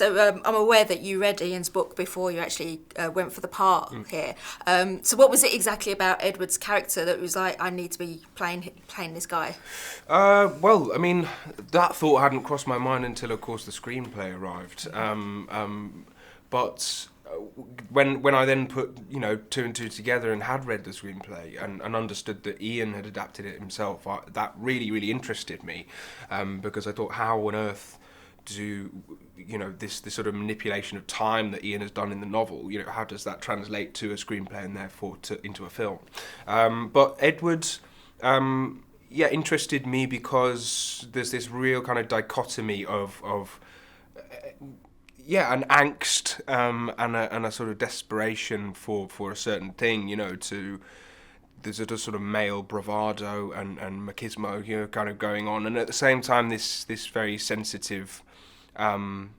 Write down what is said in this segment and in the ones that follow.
I'm aware that you read Ian's book before you actually went for the part here. So what was it exactly about Edward's character that was like, I need to be playing this guy? Well, I mean, that thought hadn't crossed my mind until, of course, the screenplay arrived. But when I then put, two and two together and had read the screenplay and understood that Ian had adapted it himself, that really, really interested me, because I thought, how on earth do, this sort of manipulation of time that Ian has done in the novel, how does that translate to a screenplay and therefore into a film? But Edward, interested me because there's this real kind of dichotomy of an angst and a sort of desperation for a certain thing, there's a sort of male bravado and machismo, kind of going on, and at the same time this very sensitive and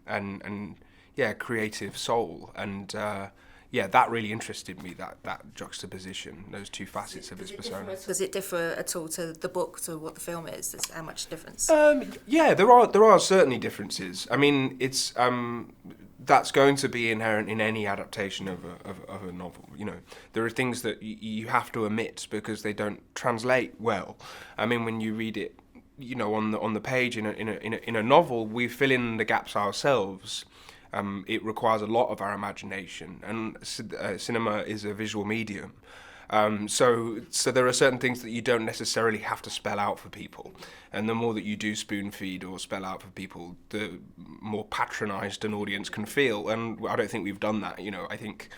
creative soul, and that really interested me, that juxtaposition, those two facets of his persona. Does it differ at all to the book, to what the film is? There's how much difference? There are certainly differences. I mean, it's that's going to be inherent in any adaptation of a novel. There are things that you have to omit because they don't translate well. I mean, when you read it, on the page in a novel, we fill in the gaps ourselves. It requires a lot of our imagination, and cinema is a visual medium. So there are certain things that you don't necessarily have to spell out for people, and the more that you do spoon feed or spell out for people, the more patronised an audience can feel. And I don't think we've done that. I think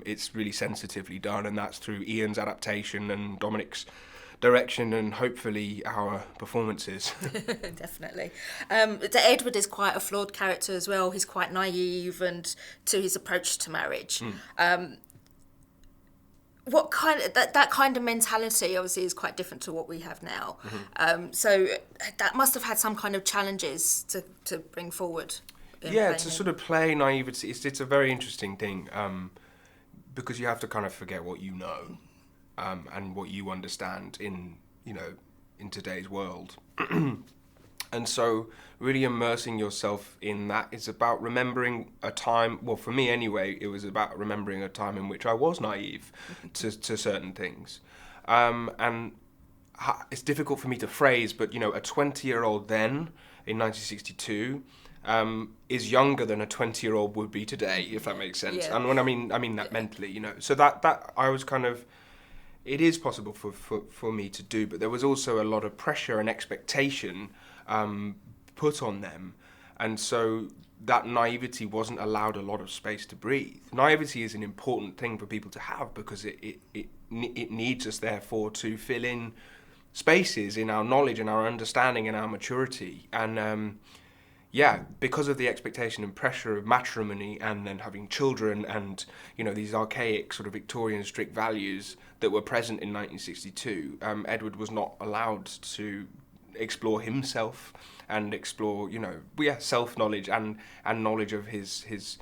it's really sensitively done, and that's through Ian's adaptation and Dominic's direction and hopefully our performances. Definitely. Edward is quite a flawed character as well. He's quite naive and to his approach to marriage. What kind of that kind of mentality obviously is quite different to what we have now. So that must have had some kind of challenges to bring forward. To sort of play naivety. It's a very interesting thing, because you have to kind of forget what you know. And what you understand in today's world. And so really immersing yourself in that is about remembering a time, well, for me anyway, it was about remembering a time in which I was naive to certain things. And it's difficult for me to phrase, but, a 20-year-old then, in 1962, is younger than a 20-year-old would be today, if that makes sense. Yeah. And when I mean that mentally, So that I was kind of... It is possible for me to do, but there was also a lot of pressure and expectation put on them, and so that naivety wasn't allowed a lot of space to breathe. Naivety is an important thing for people to have because it needs us, therefore, to fill in spaces in our knowledge and our understanding and our maturity. And because of the expectation and pressure of matrimony and then having children and, these archaic sort of Victorian strict values that were present in 1962, Edward was not allowed to explore himself and explore, self-knowledge and knowledge of his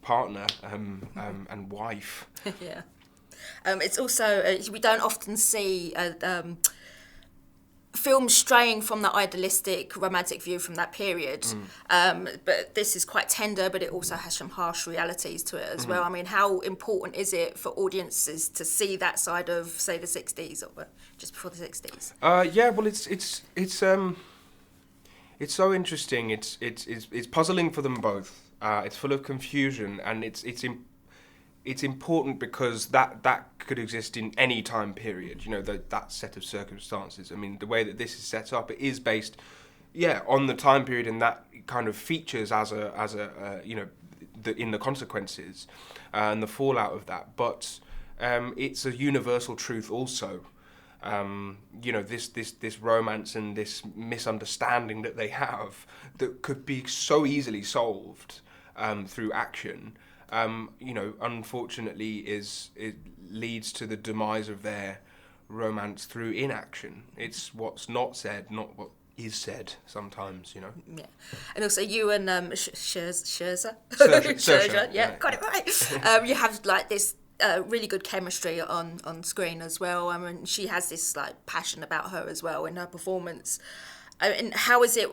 partner and wife. Yeah. It's also, we don't often see... film straying from the idealistic romantic view from that period, but this is quite tender, but it also has some harsh realities to it as well. I mean, how important is it for audiences to see that side of, say, the 60s or just before the 60s? It's so interesting. It's puzzling for them both. It's full of confusion, and it's important because that could exist in any time period, that set of circumstances. I mean, the way that this is set up, it is based, on the time period, and that kind of features as a in the consequences and the fallout of that. But it's a universal truth also. This romance and this misunderstanding that they have that could be so easily solved through action. Unfortunately, it leads to the demise of their romance through inaction. It's what's not said, not what is said sometimes, Yeah. And also you and Saoirse, got it right. You have like this really good chemistry on screen as well. I mean, she has this like passion about her as well in her performance. I mean, how is it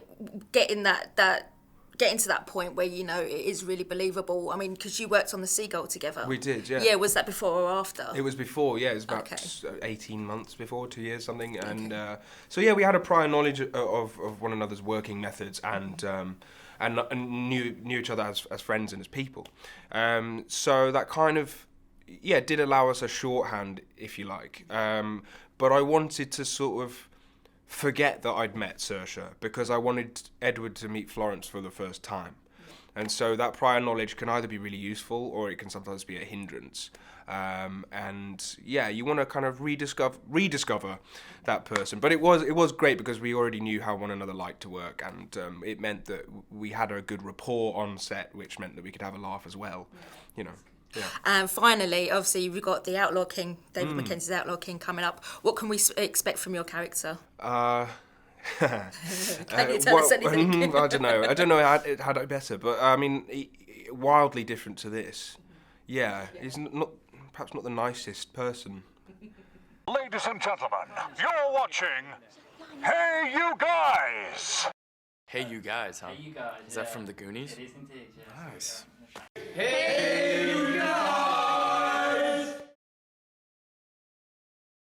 getting that getting to that point where, you know, it is really believable? I mean, because you worked on the Seagull together. We did, yeah. Yeah, was that before or after? It was before, yeah. It was about 18 months before, 2 years, something. And so, yeah, we had a prior knowledge of one another's working methods and knew each other as friends and as people. So that kind of, yeah, did allow us a shorthand, if you like. But I wanted to sort of forget that I'd met Saoirse because I wanted Edward to meet Florence for the first time. And so that prior knowledge can either be really useful or it can sometimes be a hindrance. And yeah, you want to kind of rediscover that person. But it was great because we already knew how one another liked to work, and it meant that we had a good rapport on set, which meant that we could have a laugh as well, you know. Yeah. And finally, obviously, we've got the Outlaw King, David Mackenzie's Outlaw King coming up. What can we expect from your character? Can you tell us anything? I don't know how to better, but I mean, wildly different to this. Yeah, he's perhaps not the nicest person. Ladies and gentlemen, you're watching Hey You Guys! Hey You Guys, huh? Hey, you guys. Is that from the Goonies? It is indeed, yes. Nice. Hey!